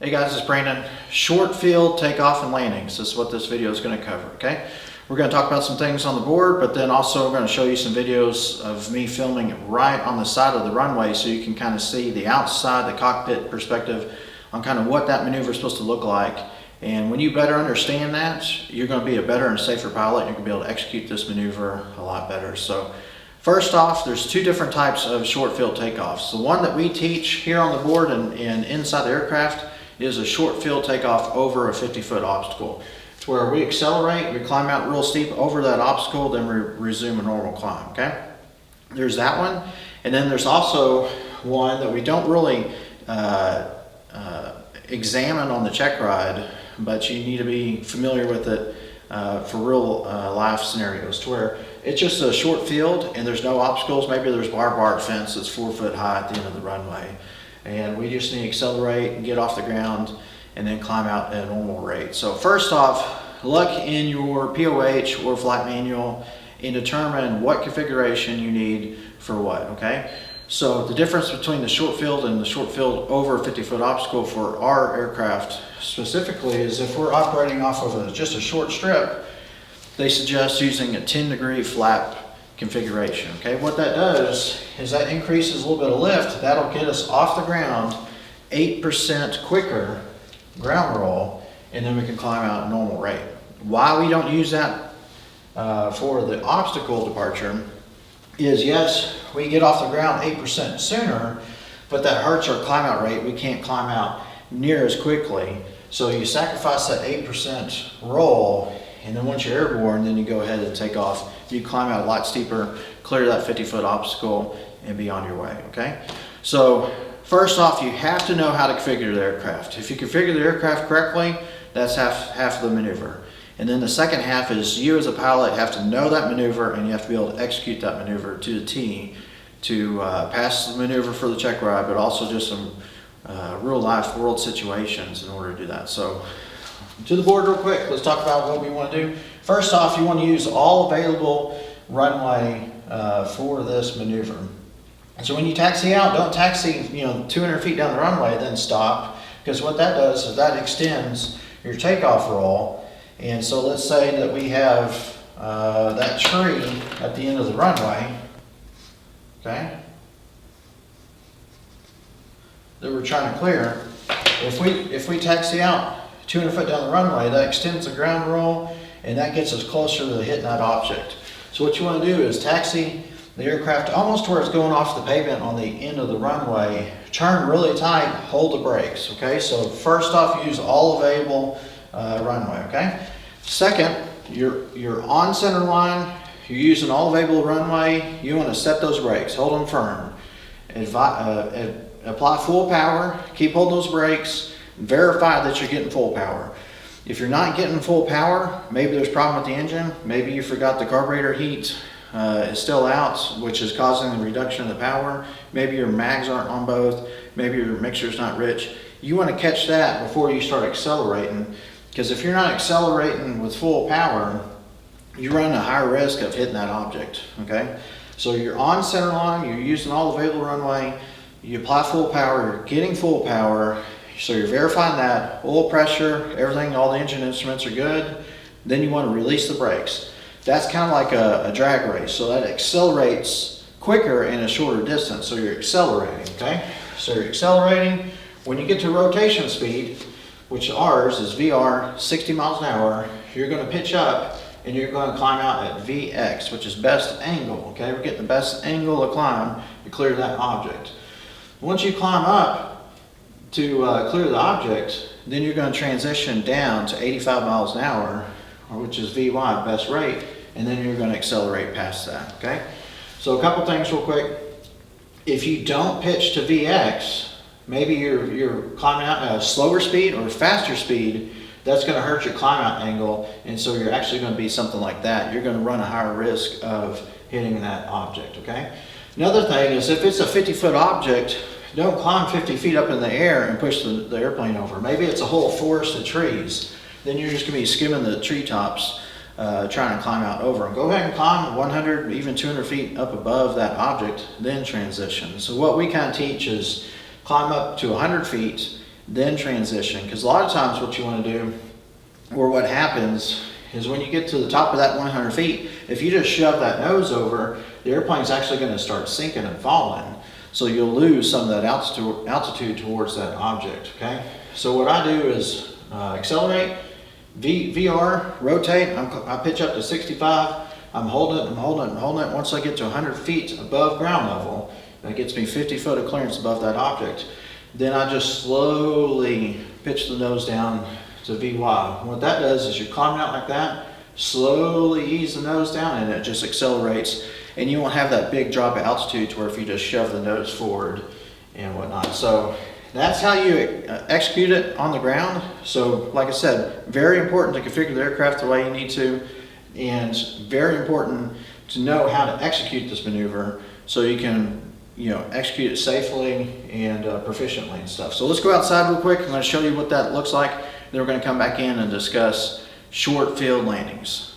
Hey guys, it's Brandon. Short field takeoff and landings. This is what this video is going to cover, okay? We're going to talk about some things on the board, but then also we're going to show you some videos of me filming right on the side of the runway so you can kind of see the outside, the cockpit perspective on kind of what that maneuver is supposed to look like. And when you better understand that, you're going to be a better and safer pilot. You're going to be able to execute this maneuver a lot better. So first off, there's two different types of short field takeoffs. The one that we teach here on the board and inside the aircraft is a short field takeoff over a 50-foot obstacle. It's where we accelerate, we climb out real steep over that obstacle, then we resume a normal climb, okay? There's that one. And then there's also one that we don't really examine on the check ride, but you need to be familiar with it for real life scenarios, to where it's just a short field and there's no obstacles. Maybe there's barbed wire fence that's 4 foot high at the end of the runway. And we just need to accelerate and get off the ground and then climb out at a normal rate. So first off, look in your POH or flight manual and determine what configuration you need for what, okay? So the difference between the short field and the short field over a 50-foot obstacle for our aircraft specifically is if we're operating off of just a short strip, they suggest using a 10-degree flap configuration, okay? What that does is that increases a little bit of lift. That'll get us off the ground 8% quicker ground roll, and then we can climb out at a normal rate. Why we don't use that for the obstacle departure is, yes, we get off the ground 8% sooner, but that hurts our climb out rate. We can't climb out near as quickly. So you sacrifice that 8% roll, and then once you're airborne, then you go ahead and take off. You climb out a lot steeper, clear that 50-foot obstacle, and be on your way, okay? So first off, you have to know how to configure the aircraft. If you configure the aircraft correctly, that's half of the maneuver. And then the second half is you as a pilot have to know that maneuver, and you have to be able to execute that maneuver to the T to pass the maneuver for the check ride, but also just some real life world situations in order to do that. So to the board real quick, let's talk about what we want to do. First off, you want to use all available runway for this maneuver. So when you taxi out, don't taxi 200 feet down the runway, then stop, because what that does is that extends your takeoff roll. And so let's say that we have that tree at the end of the runway, okay, that we're trying to clear. If we taxi out 200 foot down the runway, that extends the ground roll, and that gets us closer to hitting that object. So what you want to do is taxi the aircraft almost to where it's going off the pavement on the end of the runway, turn really tight, hold the brakes, okay? So first off, use all available runway, okay? Second, you're on center line, you're using all available runway, you want to set those brakes, hold them firm. Apply full power, keep holding those brakes, verify that you're getting full power. If you're not getting full power, maybe there's a problem with the engine, maybe you forgot the carburetor heat is still out, which is causing the reduction of the power. Maybe your mags aren't on both, maybe your mixer's not rich. You want to catch that before you start accelerating, because if you're not accelerating with full power, you run a higher risk of hitting that object, okay? So you're on center line, you're using all available runway, you apply full power, you're getting full power, so you're verifying that, oil pressure, everything, all the engine instruments are good. Then you want to release the brakes. That's kind of like a drag race, so that accelerates quicker in a shorter distance, so you're accelerating, okay? So you're accelerating. When you get to rotation speed, which ours is VR, 60 miles an hour, you're going to pitch up and you're going to climb out at VX, which is best angle, okay? We're getting the best angle to climb to clear that object. Once you climb up to clear the object, then you're going to transition down to 85 miles an hour, which is VY, best rate, and then you're going to accelerate past that, okay? So a couple things real quick. If you don't pitch to VX, maybe you're climbing out at a slower speed or faster speed, that's going to hurt your climb out angle, and so you're actually going to be something like that. You're going to run a higher risk of hitting that object, okay? Another thing is if it's a 50-foot object, don't climb 50 feet up in the air and push the airplane over. Maybe it's a whole forest of trees. Then you're just going to be skimming the treetops trying to climb out over them. Go ahead and climb 100, even 200 feet up above that object, then transition. So what we kind of teach is climb up to 100 feet then transition. Because a lot of times what you want to do, or what happens, is when you get to the top of that 100 feet, if you just shove that nose over, the airplane's actually going to start sinking and falling. So you'll lose some of that altitude towards that object, okay? So what I do is accelerate, VR, rotate, I pitch up to 65, I'm holding it. Once I get to 100 feet above ground level, that gets me 50 foot of clearance above that object. Then I just slowly pitch the nose down to VY. What that does is you're climbing out like that, slowly ease the nose down, and it just accelerates. And you won't have that big drop of altitude to where if you just shove the nose forward and whatnot. So that's how you execute it on the ground. So like I said, very important to configure the aircraft the way you need to, and very important to know how to execute this maneuver so you can execute it safely and proficiently and stuff. So let's go outside real quick. I'm going to show you what that looks like. Then we're going to come back in and discuss short field landings.